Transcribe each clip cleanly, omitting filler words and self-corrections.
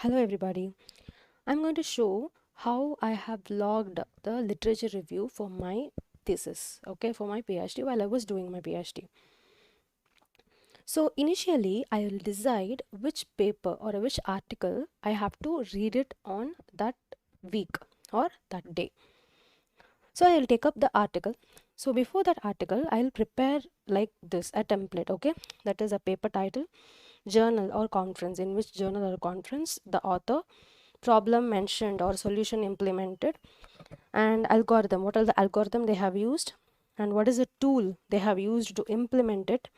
Hello everybody. I'm going to show how I have logged the literature review for my thesis, okay, for my PhD while I was doing my PhD. So initially I will decide which paper or which article I have to read it on that week or that day. So I will take up the article. So before that article, I'll prepare like this a template, okay? That is a paper title, journal or conference, in which journal or conference the author, problem mentioned or solution implemented, and algorithm, what are the algorithm they have used, and what is the tool they have used to implement it,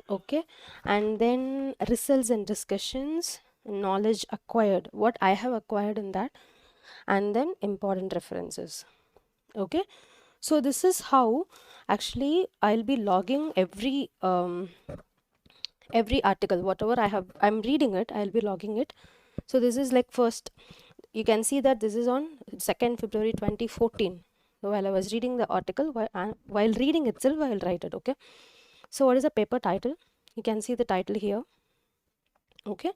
okay? And then results and discussions, knowledge acquired, what I have acquired in that, and then important references, okay? So this is how actually I'll be logging every article, whatever I'm reading it, I'll be logging it. So this is like first, you can see that this is on 2nd February 2014. So while I was reading the article, while reading itself, I'll write it, okay? So what is the paper title? You can see the title here, okay?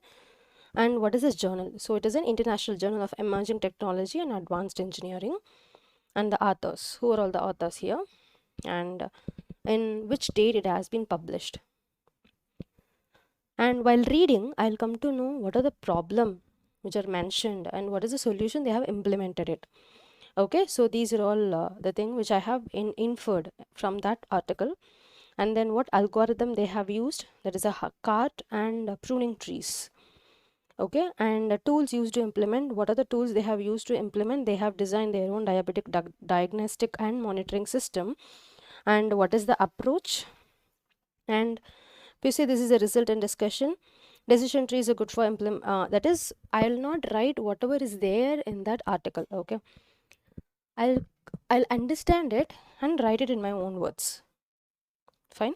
And what is this journal? So it is an International Journal of Emerging Technology and Advanced Engineering. And the authors, who are all the authors here, and in which date it has been published. And while reading, I'll come to know what are the problem which are mentioned and what is the solution they have implemented it. Okay, so these are all the thing which I have inferred from that article. And then what algorithm they have used, that is a cart and pruning trees. Okay, and the tools used to implement, what are the tools they have used to implement? They have designed their own diabetic diagnostic and monitoring system. And what is the approach? And we say this is a result and discussion. Decision trees are good for that is, I'll not write whatever is there in that article, okay? I'll understand it and write it in my own words. Fine.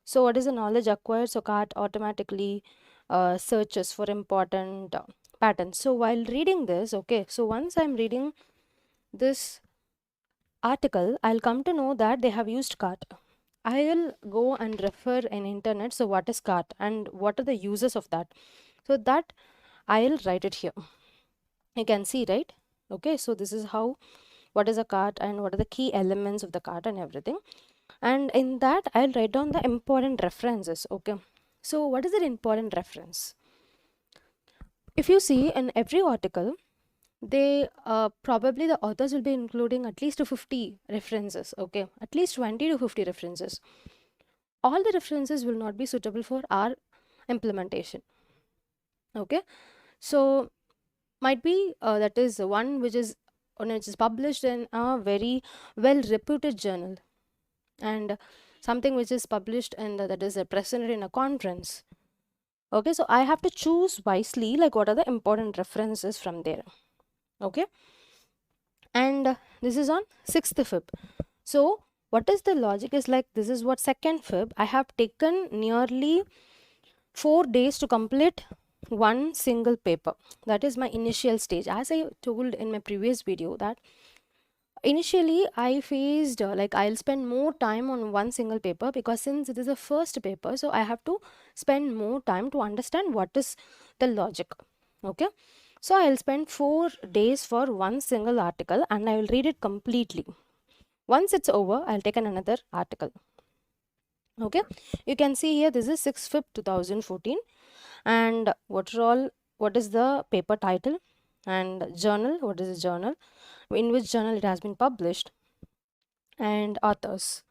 So what is the knowledge acquired? So cart automatically searches for important patterns. So while reading this, okay, so once I'm reading this article, I'll come to know that they have used cart. I will go and refer in internet. So what is cart and what are the uses of that? So that I'll write it here. You can see, right? Okay, so this is how, what is a cart and what are the key elements of the cart and everything. And in that I'll write down the important references, okay? So what is an important reference? If you see in every article, they probably the authors will be including at least 50 references, okay? At least 20 to 50 references. All the references will not be suitable for our implementation, okay? So might be that is one which is published in a very well reputed journal, and something which is published in that is presented in a conference, okay? So I have to choose wisely, like what are the important references from there, okay? And this is on 6th Feb. So what is the logic is like, this is what 2nd Feb, I have taken nearly 4 days to complete one single paper. That is my initial stage. As I told in my previous video, that initially I faced like I'll spend more time on one single paper, because since it is a first paper, so I have to spend more time to understand what is the logic, okay? So I'll spend 4 days for one single article and I will read it completely. Once it's over, I'll take another article, okay? You can see here, this is 6th Feb 2014, and what is the paper title, and journal, what is the journal, in which journal it has been published, and authors,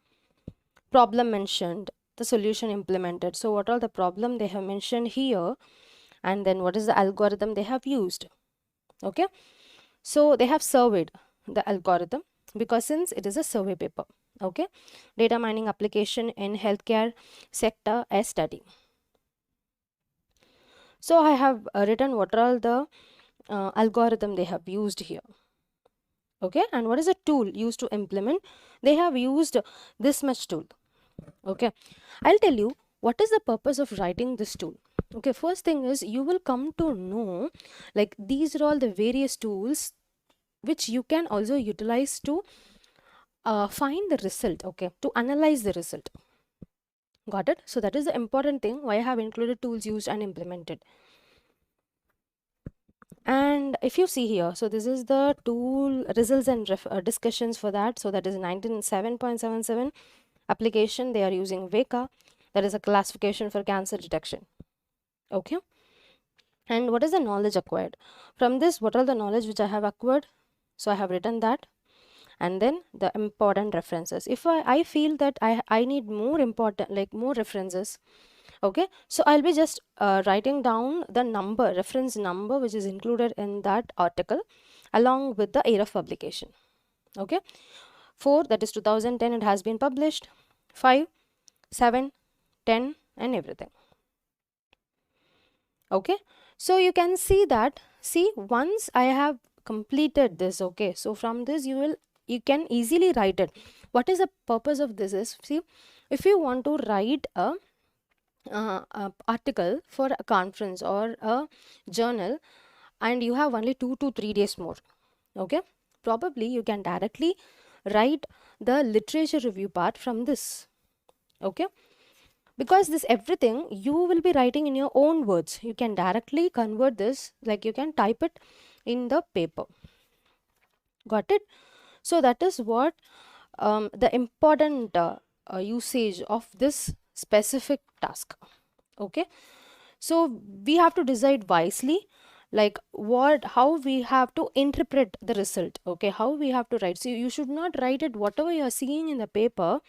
problem mentioned, the solution implemented. So what are the problem they have mentioned here, and then what is the algorithm they have used, okay? So they have surveyed the algorithm, because since it is a survey paper, okay? Data mining application in healthcare sector as study. So I have written what are all the algorithm they have used here, okay? And what is the tool used to implement? They have used this much tool, okay? I'll tell you what is the purpose of writing this tool. Okay, first thing is, you will come to know like these are all the various tools which you can also utilize to find the result, okay, to analyze the result. Got it? So that is the important thing why I have included tools used and implemented. And if you see here, so this is the tool results and discussions for that. So that is 19.7.77 application. They are using VECA, that is a classification for cancer detection. Okay. And what is the knowledge acquired? From this, what are the knowledge which I have acquired? So I have written that. And then the important references. If I feel that I need more important, like more references, okay, so I'll be just writing down the number, reference number, which is included in that article along with the year of publication. Okay, 4, that is 2010, it has been published. 5, 7, 10 and everything. Okay, so you can see that, see, once I have completed this, okay, so from this you can easily write it. What is the purpose of this is, see, if you want to write a article for a conference or a journal and you have only 2 to 3 days more, okay, probably you can directly write the literature review part from this. Okay, because this everything you will be writing in your own words, you can directly convert this, like you can type it in the paper. Got it? So that is what the important usage of this specific task. Okay, so we have to decide wisely, like how we have to interpret the result. Okay, how we have to write. So you should not write it whatever you are seeing in the paper,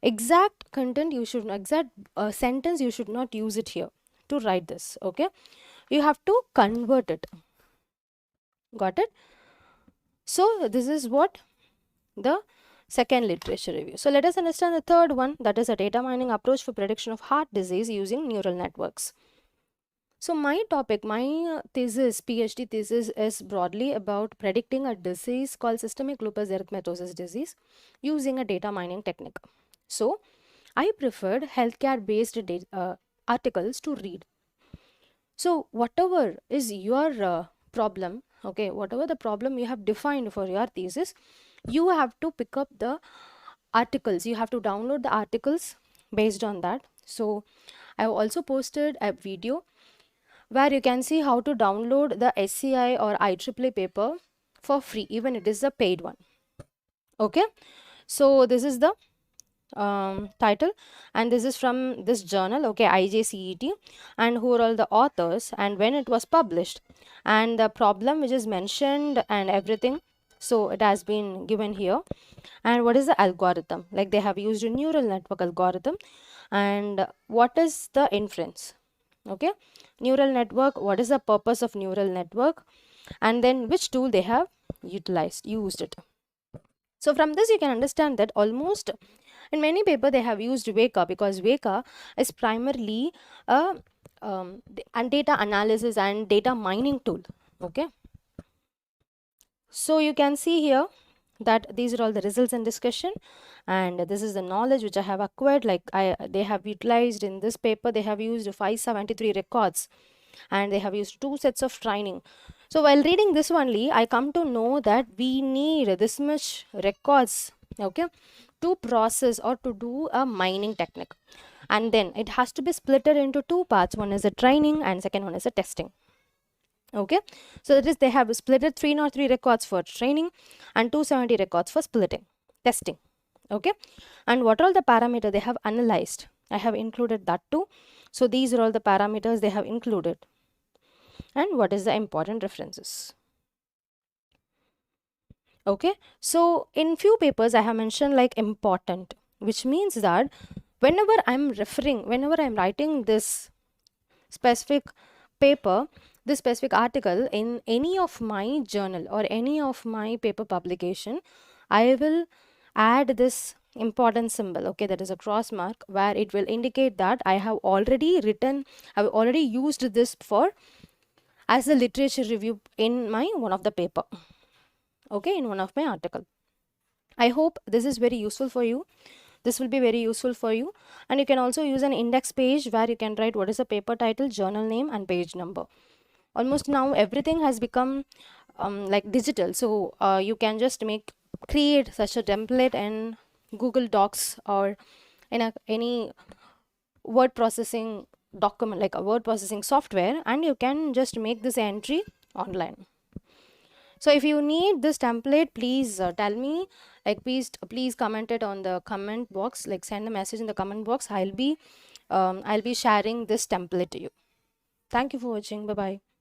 exact content you should, exact sentence you should not use it here to write this. Okay, you have to convert it. Got it? So this is what the second literature review. So let us understand the third one, that is a data mining approach for prediction of heart disease using neural networks. So my topic, my thesis, PhD thesis is broadly about predicting a disease called systemic lupus erythematosus disease using a data mining technique. So I preferred healthcare based articles to read. So whatever is your problem, okay, whatever the problem you have defined for your thesis, you have to pick up the articles, you have to download the articles based on that. So I have also posted a video where you can see how to download the SCI or IEEE paper for free, even it is a paid one. Okay, so this is the title, and this is from this journal, okay, IJCET, and who are all the authors and when it was published and the problem which is mentioned and everything. So it has been given here. And what is the algorithm, like they have used a neural network algorithm, and what is the inference. Okay, neural network, what is the purpose of neural network, and then which tool they have used it. So from this you can understand that almost in many paper they have used VECA, because VECA is primarily a data analysis and data mining tool. Okay, so you can see here that these are all the results and discussion, and this is the knowledge which I have acquired. Like they have utilized in this paper, they have used 573 records and they have used 2 sets of training. So while reading this only, I come to know that we need this much records, okay, to process or to do a mining technique, and then it has to be splitted into 2 parts. One is a training and second one is a testing. Okay, so that is they have splitted 303 records for training and 270 records for testing. Okay, and what are all the parameters they have analyzed, I have included that too. So these are all the parameters they have included, and what is the important references. Okay, so in few papers I have mentioned like important, which means that whenever I'm writing this specific paper, this specific article in any of my journal or any of my paper publication, I will add this important symbol, okay, that is a cross mark, where it will indicate that I have already used this for as a literature review in my one of the paper, okay, in one of my article. I hope this is very useful for you. This will be very useful for you, and you can also use an index page where you can write what is the paper title, journal name and page number. Almost now everything has become like digital, so you can just create such a template in Google Docs or in any word processing document, like a word processing software, and you can just make this entry online. So if you need this template, please tell me, like please comment it on the comment box, like send a message in the comment box. I'll be sharing this template to you. Thank you for watching. Bye bye.